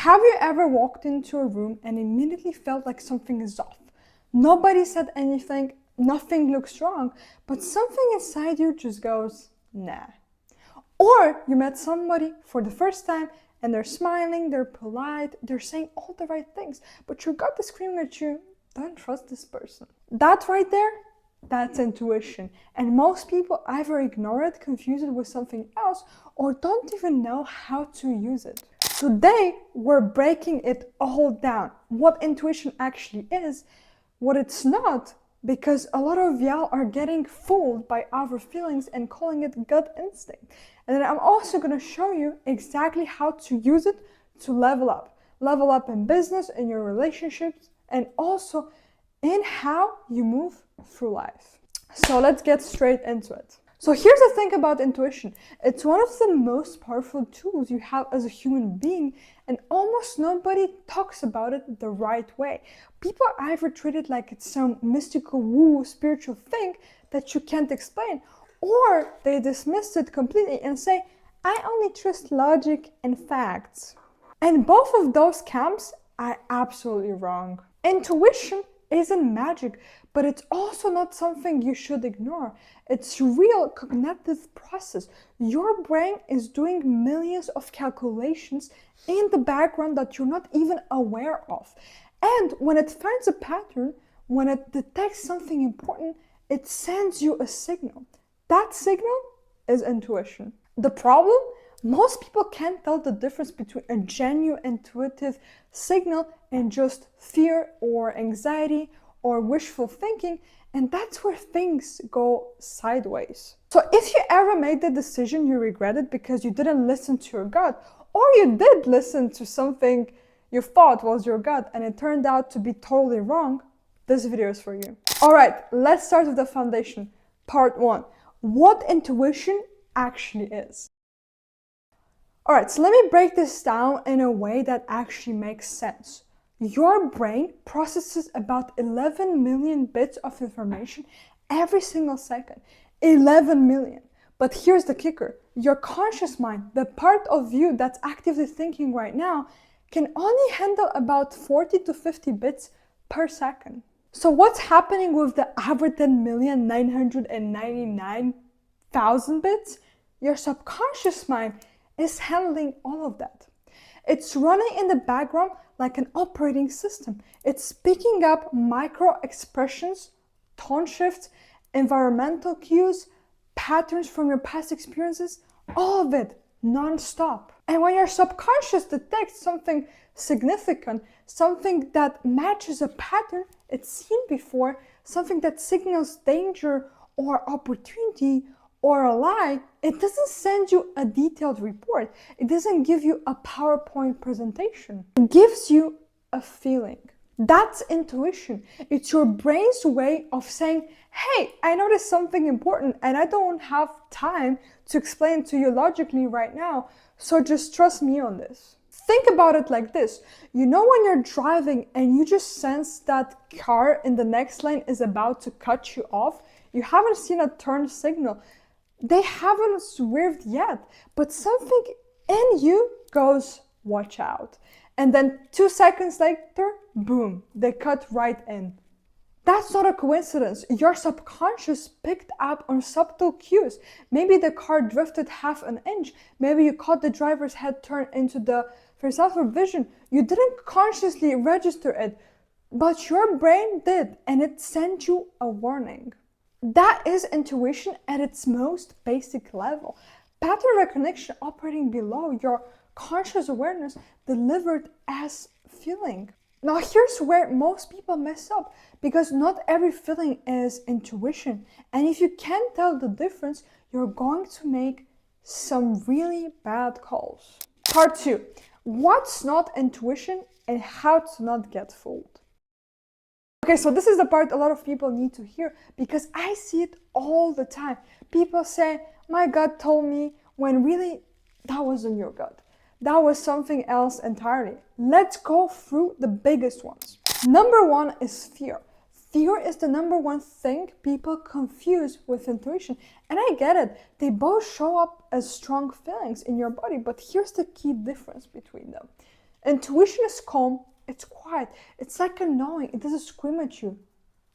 Have you ever walked into a room and immediately felt like something is off? Nobody said anything, nothing looks wrong, but something inside you just goes, nah. Or you met somebody for the first time and they're smiling, they're polite, they're saying all the right things, but your gut is screaming at you, don't trust this person. That right there, that's intuition. And most people either ignore it, confuse it with something else, or don't even know how to use it. Today, we're breaking it all down. What intuition actually is, what it's not, because a lot of y'all are getting fooled by our feelings and calling it gut instinct. And then I'm also going to show you exactly how to use it to level up. Level up in business, in your relationships, and also in how you move through life. So let's get straight into it. So here's the thing about intuition. It's one of the most powerful tools you have as a human being, and almost nobody talks about it the right way. People either treat it like it's some mystical woo spiritual thing that you can't explain, or they dismiss it completely and say, I only trust logic and facts. And both of those camps are absolutely wrong. Intuition isn't magic, but it's also not something you should ignore. It's a real cognitive process. Your brain is doing millions of calculations in the background that you're not even aware of. And when it finds a pattern, when it detects something important, it sends you a signal. That signal is intuition. The problem? Most people can't tell the difference between a genuine intuitive signal and just fear or anxiety or wishful thinking, and that's where things go sideways. So if you ever made the decision you regretted because you didn't listen to your gut, or you did listen to something you thought was your gut and it turned out to be totally wrong, this video is for you. All right, let's start with the foundation. Part 1, what intuition actually is. All right, so let me break this down in a way that actually makes sense. Your brain processes about 11 million bits of information every single second. 11 million. But here's the kicker. Your conscious mind, the part of you that's actively thinking right now, can only handle about 40 to 50 bits per second. So what's happening with the average 10,999,000 bits? Your subconscious mind is handling all of that. It's running in the background like an operating system. It's picking up micro expressions, tone shifts, environmental cues, patterns from your past experiences, all of it non-stop. And when your subconscious detects something significant, something that matches a pattern it's seen before, something that signals danger or opportunity or a lie, it doesn't send you a detailed report. It doesn't give you a PowerPoint presentation. It gives you a feeling. That's intuition. It's your brain's way of saying, hey, I noticed something important and I don't have time to explain to you logically right now, so just trust me on this. Think about it like this. You know when you're driving and you just sense that car in the next lane is about to cut you off? You haven't seen a turn signal. They haven't swerved yet, but something in you goes, watch out. And then 2 seconds later, boom, they cut right in. That's not a coincidence. Your subconscious picked up on subtle cues. Maybe the car drifted half an inch. Maybe you caught the driver's head turn into the peripheral vision. You didn't consciously register it, but your brain did, and it sent you a warning. That is intuition at its most basic level. Pattern recognition operating below your conscious awareness delivered as feeling. Now here's where most people mess up, because not every feeling is intuition. And if you can't tell the difference, you're going to make some really bad calls. Part 2, what's not intuition and how to not get fooled. Okay, so this is the part a lot of people need to hear, because I see it all the time. People say, my gut told me, when really that wasn't your gut. That was something else entirely. Let's go through the biggest ones. Number 1 is fear. Fear is the number one thing people confuse with intuition. And I get it. They both show up as strong feelings in your body, but here's the key difference between them. Intuition is calm, it's quiet, it's like a knowing, it doesn't scream at you.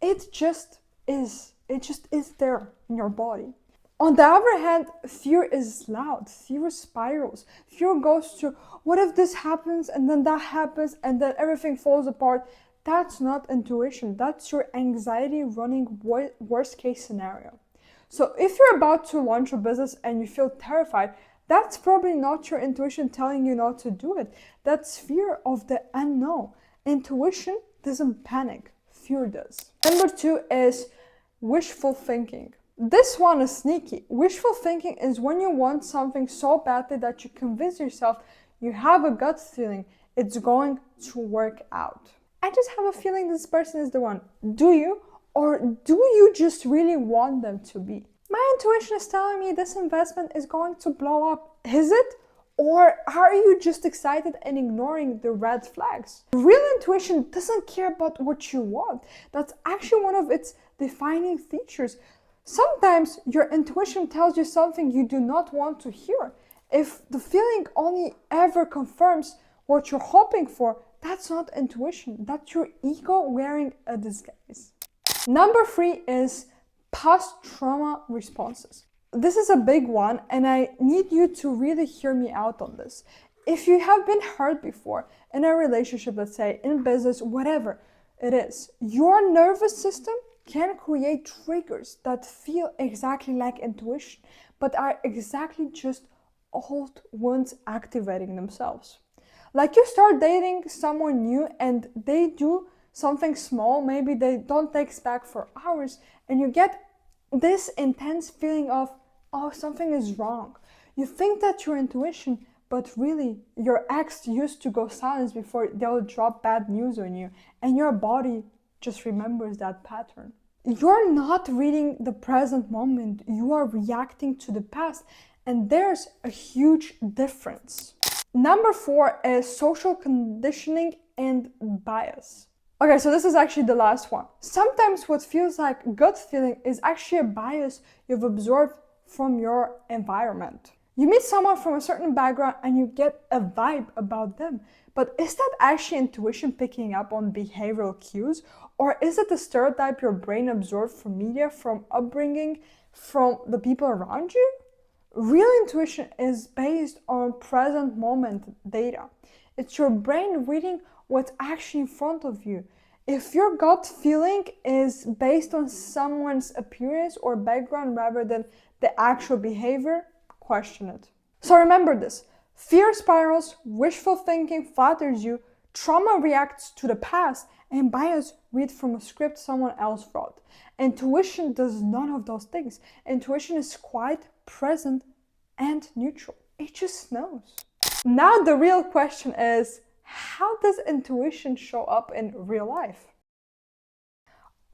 It just is. It just is there in your body. On the other hand, fear is loud, fear spirals. Fear goes to, what if this happens and then that happens and then everything falls apart? That's not intuition. That's your anxiety running worst case scenario. So if you're about to launch a business and you feel terrified, that's probably not your intuition telling you not to do it. That's fear of the unknown. Intuition doesn't panic, fear does. Number 2 is wishful thinking. This one is sneaky. Wishful thinking is when you want something so badly that you convince yourself, you have a gut feeling it's going to work out. I just have a feeling this person is the one. Do you? Or do you just really want them to be? My intuition is telling me this investment is going to blow up. Is it? Or are you just excited and ignoring the red flags? Real intuition doesn't care about what you want. That's actually one of its defining features. Sometimes your intuition tells you something you do not want to hear. If the feeling only ever confirms what you're hoping for, that's not intuition. That's your ego wearing a disguise. Number 3 is post-trauma responses. This is a big one, and I need you to really hear me out on this. If you have been hurt before, in a relationship, let's say, in business, whatever it is, your nervous system can create triggers that feel exactly like intuition, but are exactly just old wounds activating themselves. Like you start dating someone new and they do something small, maybe they don't text back for hours, and you get this intense feeling of, oh, something is wrong. You think that's your intuition, but really your ex used to go silent before they'll drop bad news on you, and your body just remembers that pattern. You're not reading the present moment, you are reacting to the past, and there's a huge difference. Number 4 is social conditioning and bias. Okay, so this is actually the last one. Sometimes what feels like gut feeling is actually a bias you've absorbed from your environment. You meet someone from a certain background and you get a vibe about them. But is that actually intuition picking up on behavioral cues? Or is it the stereotype your brain absorbed from media, from upbringing, from the people around you? Real intuition is based on present moment data. It's your brain reading what's actually in front of you. If your gut feeling is based on someone's appearance or background rather than the actual behavior, question it. So remember this. Fear spirals, wishful thinking flatters you, trauma reacts to the past, and bias read from a script someone else wrote. Intuition does none of those things. Intuition is quiet, present, and neutral. It just knows. Now the real question is, how does intuition show up in real life?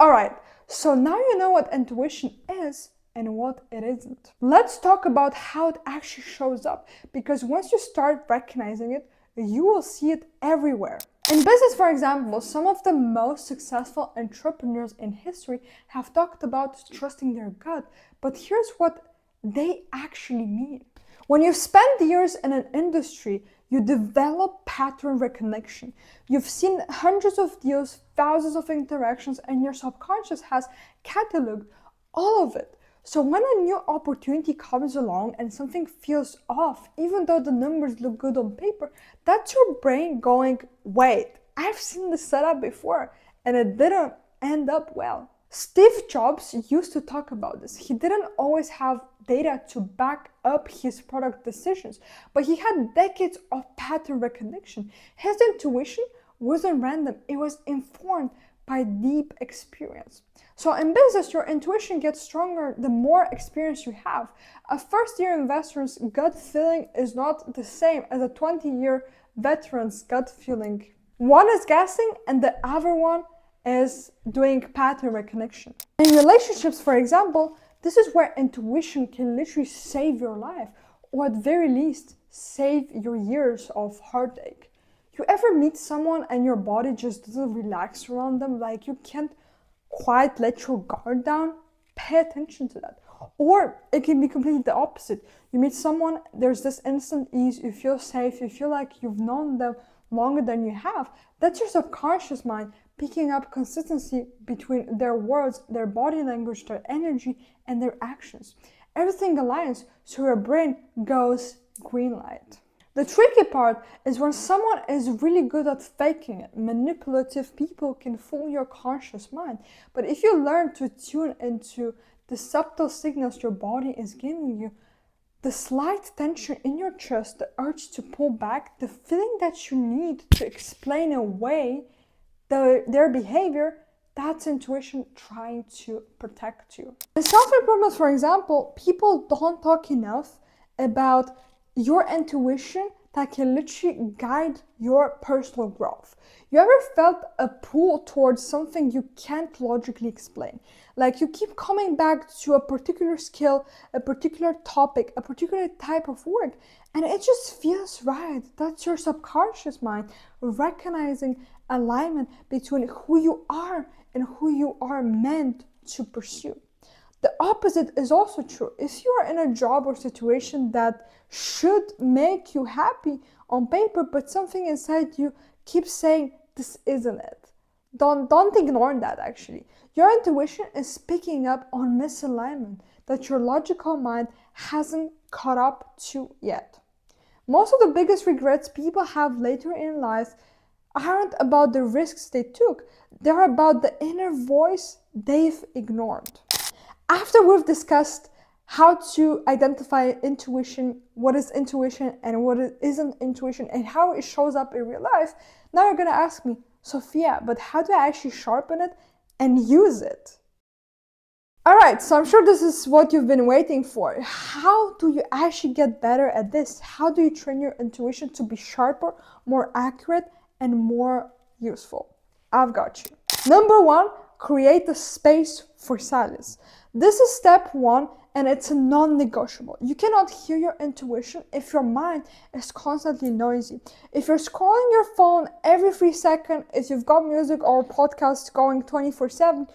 Alright, so now you know what intuition is and what it isn't. Let's talk about how it actually shows up, because once you start recognizing it, you will see it everywhere. In business, for example, some of the most successful entrepreneurs in history have talked about trusting their gut, but here's what they actually mean. When you've spent years in an industry, you develop pattern recognition. You've seen hundreds of deals, thousands of interactions, and your subconscious has cataloged all of it. So when a new opportunity comes along and something feels off, even though the numbers look good on paper, that's your brain going, wait, I've seen this setup before and it didn't end up well. Steve Jobs used to talk about this. He didn't always have data to back up his product decisions, but he had decades of pattern recognition. His intuition wasn't random, it was informed by deep experience. So in business, your intuition gets stronger the more experience you have. A first-year investor's gut feeling is not the same as a 20-year veteran's gut feeling. One is guessing and the other one is doing pattern recognition. In relationships, for example, this is where intuition can literally save your life, or at the very least, save your years of heartache. You ever meet someone and your body just doesn't relax around them, like you can't quite let your guard down? Pay attention to that. Or it can be completely the opposite. You meet someone, there's this instant ease, you feel safe, you feel like you've known them longer than you have, that's your subconscious mind picking up consistency between their words, their body language, their energy, and their actions. Everything aligns, so your brain goes green light. The tricky part is when someone is really good at faking it. Manipulative people can fool your conscious mind. But if you learn to tune into the subtle signals your body is giving you, the slight tension in your chest, the urge to pull back, the feeling that you need to explain away their behavior, that's intuition trying to protect you. In self-improvement, for example, people don't talk enough about your intuition that can literally guide your personal growth. You ever felt a pull towards something you can't logically explain? Like you keep coming back to a particular skill, a particular topic, a particular type of work, and it just feels right. That's your subconscious mind recognizing alignment between who you are and who you are meant to pursue. The opposite is also true. If you are in a job or situation that should make you happy on paper, but something inside you keeps saying, this isn't it. Don't ignore that actually. Your intuition is picking up on misalignment that your logical mind hasn't caught up to yet. Most of the biggest regrets people have later in life aren't about the risks they took. They're about the inner voice they've ignored. After we've discussed how to identify intuition, what is intuition and what isn't intuition, and how it shows up in real life, now you're gonna ask me, Sophia, but how do I actually sharpen it and use it? Alright, so I'm sure this is what you've been waiting for. How do you actually get better at this? How do you train your intuition to be sharper, more accurate, and more useful? I've got you. Number one, create a space for silence. This is step one, and it's a non-negotiable. You cannot hear your intuition if your mind is constantly noisy. If you're scrolling your phone every 3 seconds, if you've got music or podcasts going 24/7,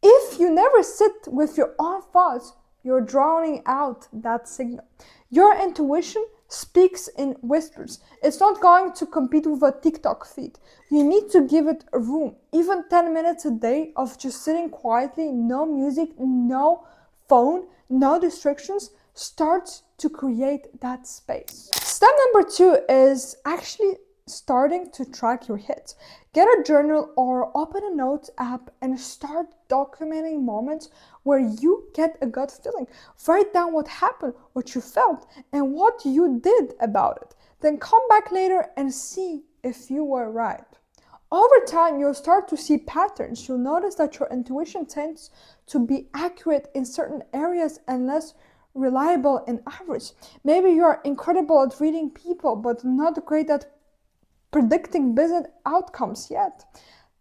if you never sit with your own thoughts, you're drowning out that signal. Your intuition speaks in whispers. It's not going to compete with a TikTok feed. You need to give it a room. Even 10 minutes a day of just sitting quietly, no music, no phone, no distractions, starts to create that space. Step number two is actually starting to track your hits. Get a journal or open a notes app and start documenting moments where you get a gut feeling. Write down what happened, what you felt, and what you did about it. Then come back later and see if you were right. Over time, you'll start to see patterns. You'll notice that your intuition tends to be accurate in certain areas and less reliable in others. Maybe you're incredible at reading people, but not great at predicting business outcomes yet.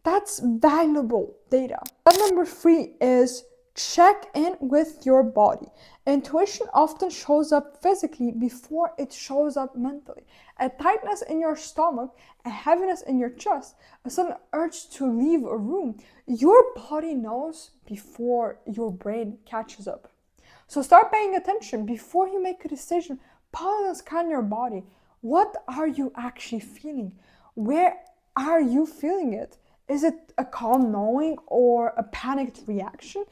That's valuable data. Step number three is check in with your body. Intuition often shows up physically before it shows up mentally. A tightness in your stomach, a heaviness in your chest, a sudden urge to leave a room. Your body knows before your brain catches up. So start paying attention before you make a decision. Pause and scan your body. What are you actually feeling? Where are you feeling it? Is it a calm knowing or a panicked reaction?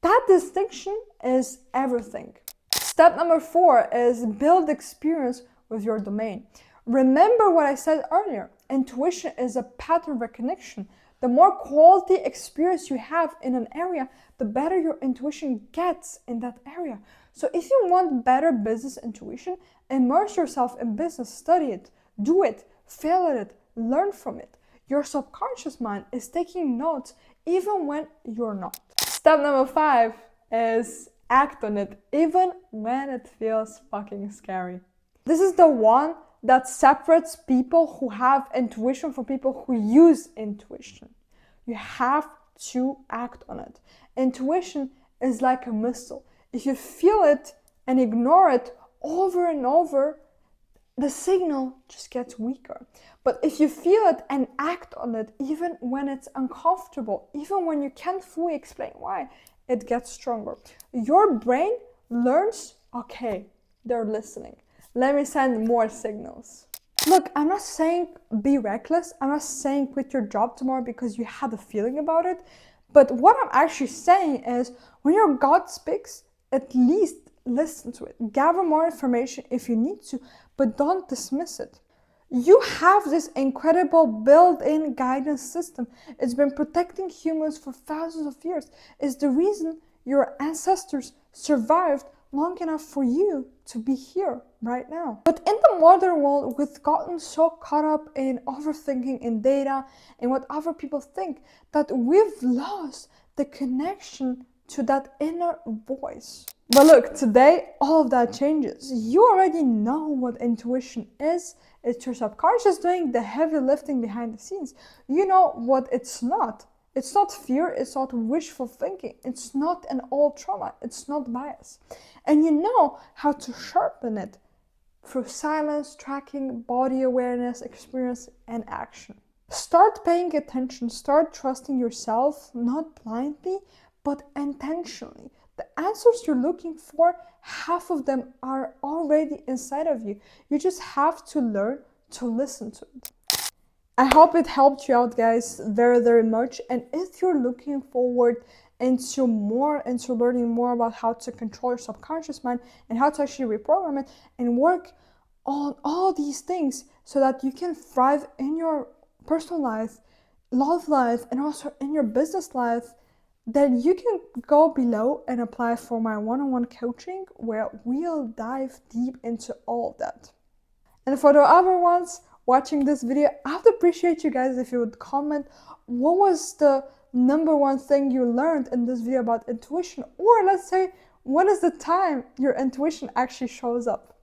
That distinction is everything. Step number four is build experience with your domain. Remember what I said earlier. Intuition is a pattern recognition. The more quality experience you have in an area, the better your intuition gets in that area. So if you want better business intuition, immerse yourself in business, study it, do it, fail at it, learn from it. Your subconscious mind is taking notes even when you're not. Step number five is act on it even when it feels fucking scary. This is the one that separates people who have intuition from people who use intuition. You have to act on it. Intuition is like a missile. If you feel it and ignore it over and over, the signal just gets weaker. But if you feel it and act on it, even when it's uncomfortable, even when you can't fully explain why, it gets stronger. Your brain learns, okay, they're listening. Let me send more signals. Look, I'm not saying be reckless. I'm not saying quit your job tomorrow because you had a feeling about it. But what I'm actually saying is when your gut speaks, at least listen to it. Gather more information if you need to, but don't dismiss it. You have this incredible built-in guidance system. It's been protecting humans for thousands of years. It's the reason your ancestors survived long enough for you to be here right now. But in the modern world, we've gotten so caught up in overthinking in data and what other people think that we've lost the connection to that inner voice. But look, today all of that changes. You already know what intuition is. It's your subconscious doing the heavy lifting behind the scenes. You know what it's not. It's not fear, it's not wishful thinking, it's not an old trauma, it's not bias. And you know how to sharpen it through silence, tracking, body awareness, experience, and action. Start paying attention, start trusting yourself, not blindly, but intentionally. The answers you're looking for, half of them are already inside of you. You just have to learn to listen to it. I hope it helped you out, guys, very, very much. And if you're looking forward into learning more about how to control your subconscious mind and how to actually reprogram it and work on all these things so that you can thrive in your personal life, love life, and also in your business life, then you can go below and apply for my one-on-one coaching where we'll dive deep into all of that. And for the other ones watching this video, I would appreciate you guys if you would comment what was the number one thing you learned in this video about intuition, or let's say, when is the time your intuition actually shows up?